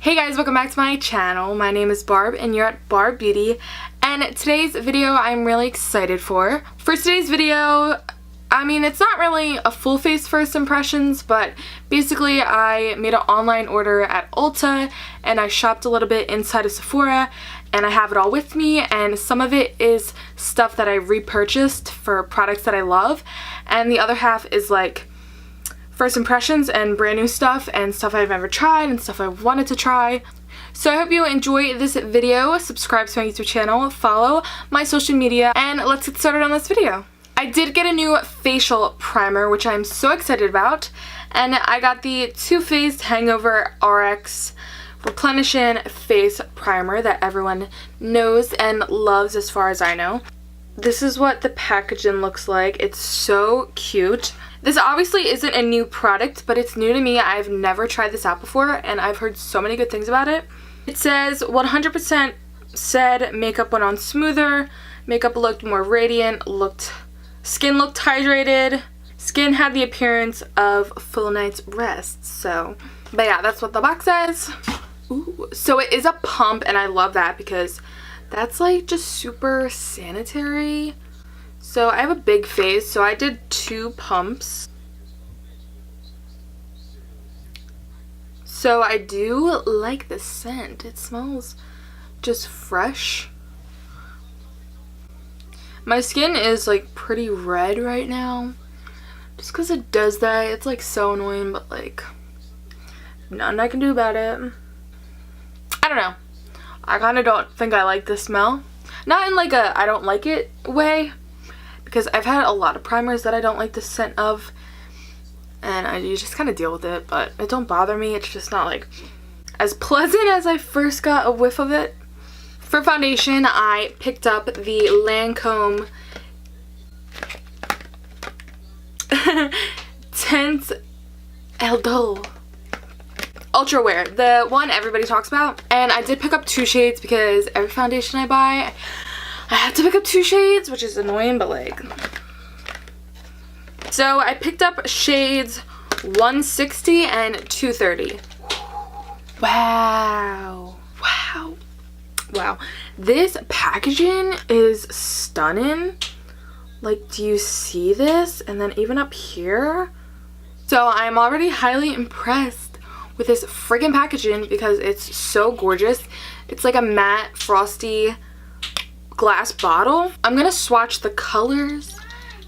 Hey guys, welcome back to my channel. My name is Barb and you're at Barb Beauty, and today's video I'm really excited for. For today's video, it's not really a full face first impressions, but basically I made an online order at Ulta and I shopped a little bit inside of Sephora and I have it all with me, and some of it is stuff that I repurchased for products that I love, and the other half is like first impressions and brand new stuff and stuff I've never tried and stuff I wanted to try. So I hope you enjoy this video. Subscribe to my YouTube channel, follow my social media, and let's get started on this video. I did get a new facial primer, which I'm so excited about, and I got the Too Faced Hangover RX Replenishing Face Primer that everyone knows and loves as far as I know. This is what the packaging looks like. It's so cute. This obviously isn't a new product, but it's new to me. I've never tried this out before, and I've heard so many good things about it. It says 100% said makeup went on smoother, makeup looked more radiant, skin looked hydrated, skin had the appearance of full night's rest. So, but yeah, that's what the box says. Ooh, so it is a pump, and I love that because that's like just super sanitary. So I have a big face, so I did 2 pumps. So I do like the scent. It smells just fresh. My skin is like pretty red right now. Just because it does that. It's like so annoying, but like nothing I can do about it. I don't know. I kind of don't think I like the smell. Not in like a I don't like it way, because I've had a lot of primers that I don't like the scent of, and you just kind of deal with it, but it don't bother me. It's just not like as pleasant as I first got a whiff of it. For foundation, I picked up the Lancome Tint Eau Ultra Wear, the one everybody talks about, and I did pick up 2 shades because every foundation I buy I have to pick up 2 shades, which is annoying, but like. So I picked up shades 160 and 230. Wow. Wow. Wow. This packaging is stunning. Like, do you see this? And then even up here. So I'm already highly impressed with this friggin' packaging because it's so gorgeous. It's like a matte, frosty glass bottle. I'm gonna swatch the colors,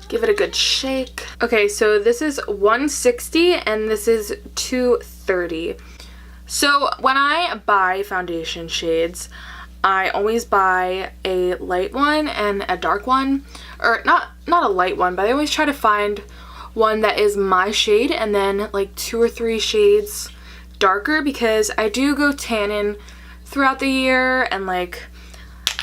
give it a good shake. Okay, so this is 160 and this is 230. So when I buy foundation shades, I always buy a light one and a dark one, or not a light one, but I always try to find one that is my shade and then like 2 or 3 shades darker, because I do go tanning throughout the year, and like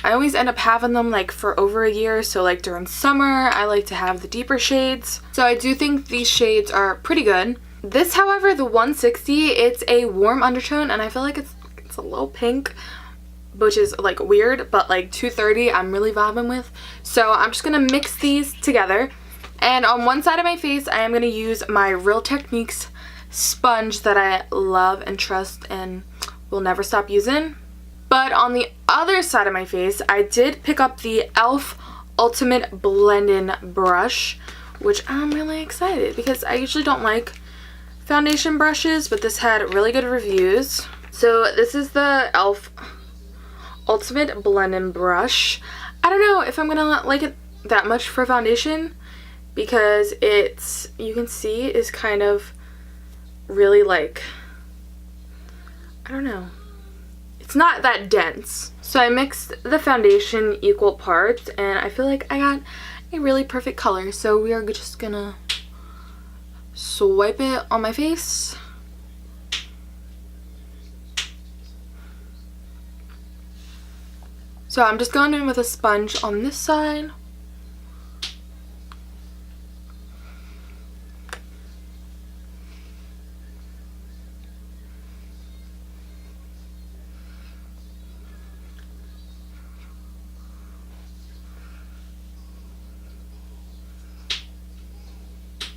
I always end up having them like for over a year. So like during summer I like to have the deeper shades. So I do think these shades are pretty good. This, however, the 160, it's a warm undertone and I feel like it's a little pink, which is like weird, but like 230 I'm really vibing with. So I'm just gonna mix these together, and on one side of my face I am gonna use my Real Techniques sponge that I love and trust and will never stop using. But on the other side of my face, I did pick up the e.l.f. Ultimate Blending Brush, which I'm really excited because I usually don't like foundation brushes, but this had really good reviews. So this is the e.l.f. Ultimate Blending Brush. I don't know if I'm gonna like it that much for foundation because it's, you can see, is kind of really like, I don't know. It's not that dense. So I mixed the foundation equal parts and I feel like I got a really perfect color. So we are just gonna swipe it on my face. So I'm just going in with a sponge on this side.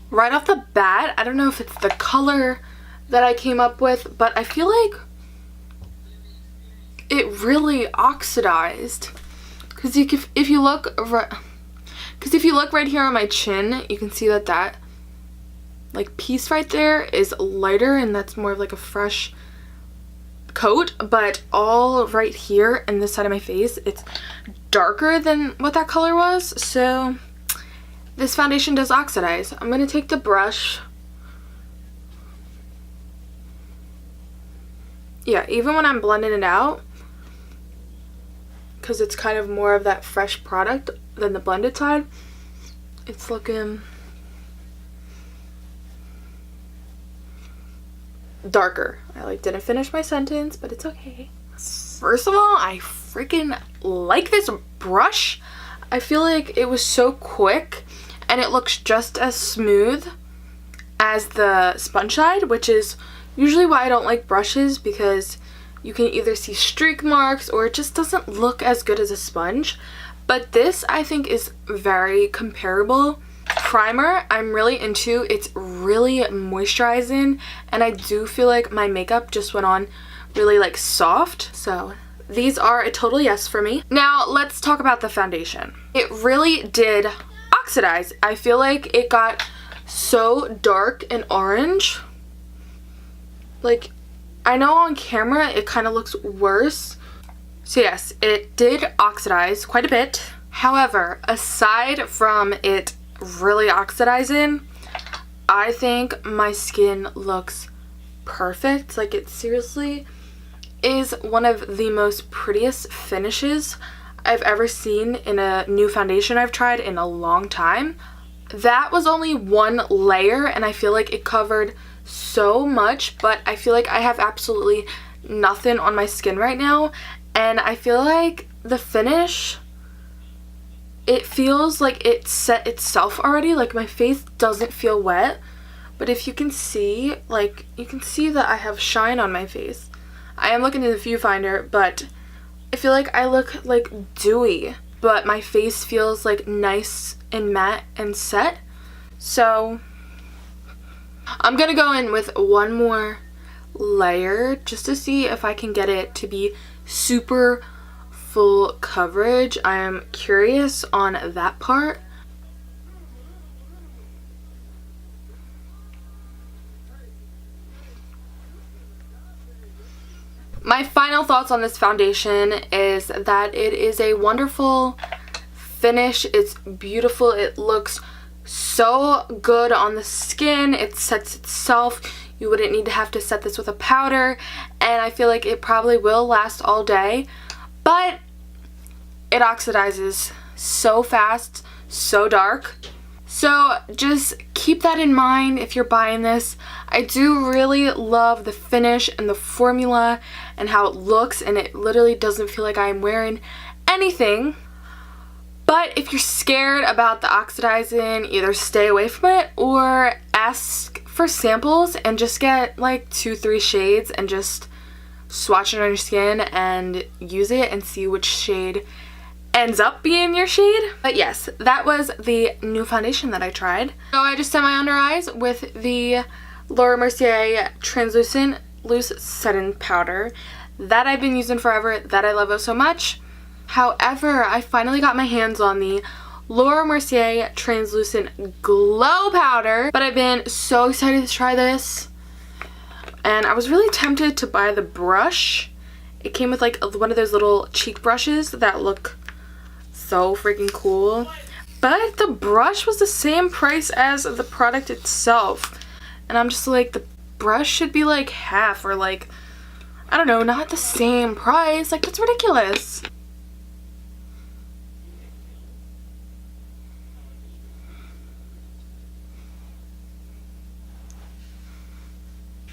Right off the bat, I don't know if it's the color that I came up with, but I feel like really oxidized. Because if you look right here on my chin, you can see that like piece right there is lighter, and that's more of like a fresh coat, but all right here and this side of my face, it's darker than what that color was. So this foundation does oxidize. I'm gonna take the brush. Yeah, even when I'm blending it out, because it's kind of more of that fresh product than the blended side, it's looking darker. I like didn't finish my sentence, but it's okay. First of all, I freaking like this brush. I feel like it was so quick and it looks just as smooth as the sponge side, which is usually why I don't like brushes, because you can either see streak marks or it just doesn't look as good as a sponge. But this I think is very comparable. Primer I'm really into. It's really moisturizing, and I do feel like my makeup just went on really like soft. So these are a total yes for me. Now let's talk about the foundation. It really did oxidize. I feel like it got so dark and orange. Like, I know on camera it kind of looks worse. So yes, it did oxidize quite a bit. However, aside from it really oxidizing, I think my skin looks perfect. Like, it seriously is one of the most prettiest finishes I've ever seen in a new foundation I've tried in a long time. That was only one layer and I feel like it covered so much, but I feel like I have absolutely nothing on my skin right now, and I feel like the finish, it feels like it set itself already. Like, my face doesn't feel wet, but if you can see, like, you can see that I have shine on my face. I am looking in the viewfinder, but I feel like I look like dewy, but my face feels like nice and matte and set. So I'm gonna go in with one more layer just to see if I can get it to be super full coverage. I am curious on that part. My final thoughts on this foundation is that it is a wonderful finish. It's beautiful. It looks so good on the skin. It sets itself. You wouldn't need to have to set this with a powder, and I feel like it probably will last all day, but it oxidizes so fast, so dark. So just keep that in mind if you're buying this. I do really love the finish and the formula and how it looks, and it literally doesn't feel like I'm wearing anything. But if you're scared about the oxidizing, either stay away from it or ask for samples and just get like 2-3 shades and just swatch it on your skin and use it and see which shade ends up being your shade. But yes, that was the new foundation that I tried. So I just set my under eyes with the Laura Mercier translucent loose setting powder that I've been using forever, that I love so much. However, I finally got my hands on the Laura Mercier translucent glow powder, but I've been so excited to try this, and I was really tempted to buy the brush. It came with like one of those little cheek brushes that look so freaking cool, but the brush was the same price as the product itself, and I'm just like, the brush should be like half, or like, I don't know, not the same price. Like, that's ridiculous.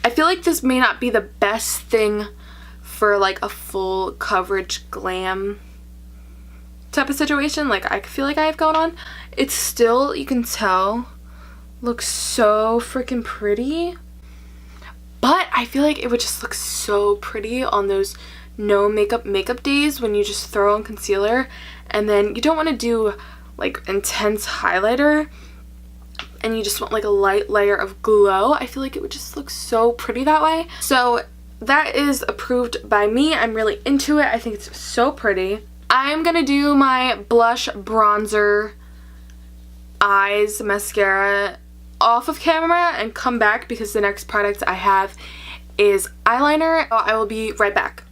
I feel like this may not be the best thing for like a full coverage glam type of situation like I feel like I have going on. It's still, you can tell, looks so freaking pretty, but I feel like it would just look so pretty on those no makeup days when you just throw on concealer and then you don't want to do like intense highlighter and you just want like a light layer of glow. I feel like it would just look so pretty that way. So that is approved by me. I'm really into it. I think it's so pretty. I'm gonna do my blush, bronzer, eyes, mascara off of camera and come back because the next product I have is eyeliner. I will be right back.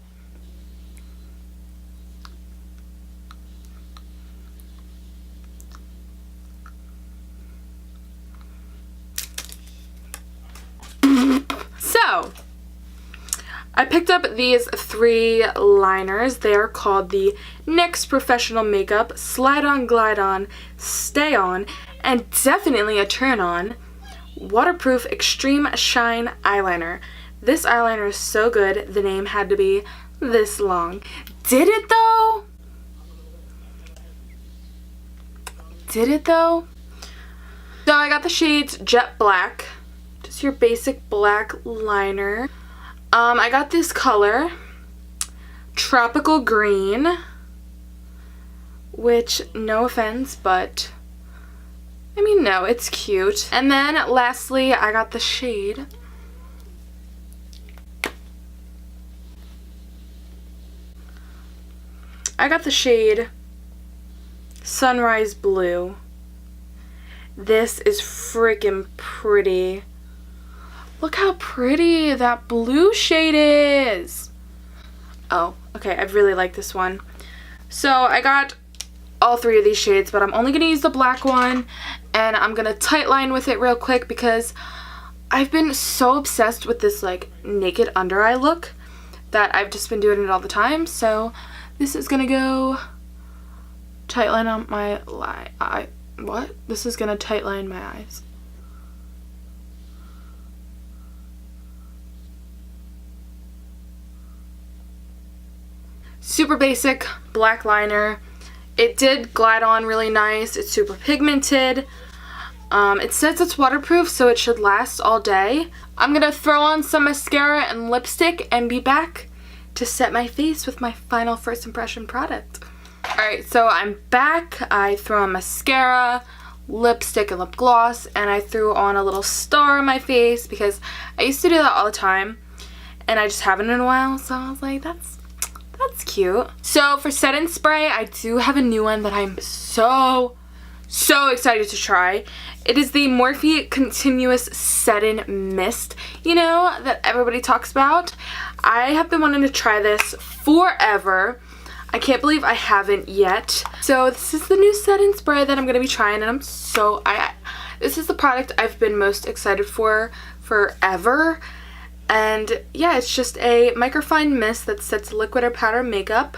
So, I picked up these 3 liners. They are called the NYX Professional Makeup Slide On, Glide On, Stay On, and definitely a turn on waterproof extreme shine eyeliner. This eyeliner is so good, the name had to be this long. Did it though? Did it though? So I got the shades Jet Black, just your basic black liner. I got this color, Tropical Green, which, no offense, but I mean, no, it's cute. And then lastly, I got the shade Sunrise Blue. This is freaking pretty. Look how pretty that blue shade is. Oh, okay, I really like this one. So I got all 3 of these shades, but I'm only going to use the black one, and I'm going to tight line with it real quick because I've been so obsessed with this like naked under eye look that I've just been doing it all the time. So this is going to go tight line on my eye. What? This is going to tight line my eyes. Super basic black liner. It did glide on really nice. It's super pigmented. It says it's waterproof, so it should last all day. I'm gonna throw on some mascara and lipstick and be back to set my face with my final first impression product. Alright, so I'm back. I threw on mascara, lipstick, and lip gloss, and I threw on a little star on my face because I used to do that all the time, and I just haven't in a while, so I was like, that's cute. So for set and spray, I do have a new one that I'm so excited to try. It is the Morphe Continuous Set-In Mist, you know, that everybody talks about. I have been wanting to try this forever. I can't believe I haven't yet. So this is the new set-in spray that I'm going to be trying, and I'm so, this is the product I've been most excited for forever. And yeah, it's just a microfine mist that sets liquid or powder makeup,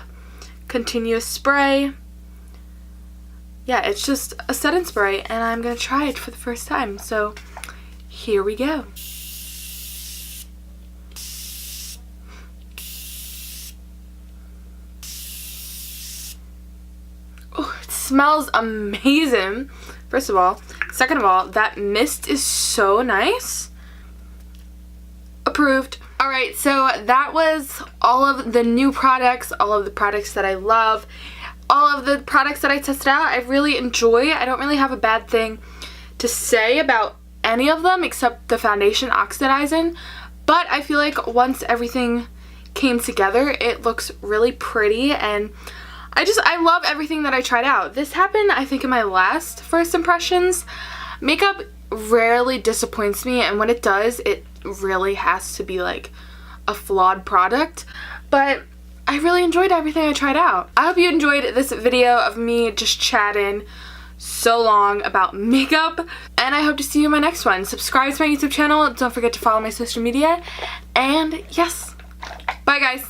continuous spray. Yeah, it's just a set-in spray, and I'm going to try it for the first time. So here we go. Oh, it smells amazing, first of all. Second of all, that mist is so nice. Approved. Alright, so that was all of the new products, all of the products that I love, all of the products that I tested out. I really enjoy. I don't really have a bad thing to say about any of them except the foundation oxidizing, but I feel like once everything came together, it looks really pretty, and I love everything that I tried out. This happened, I think, in my last first impressions. Makeup rarely disappoints me, and when it does, it really has to be like a flawed product, but I really enjoyed everything I tried out. I hope you enjoyed this video of me just chatting so long about makeup, and I hope to see you in my next one. Subscribe to my YouTube channel, don't forget to follow my social media, and yes, bye guys.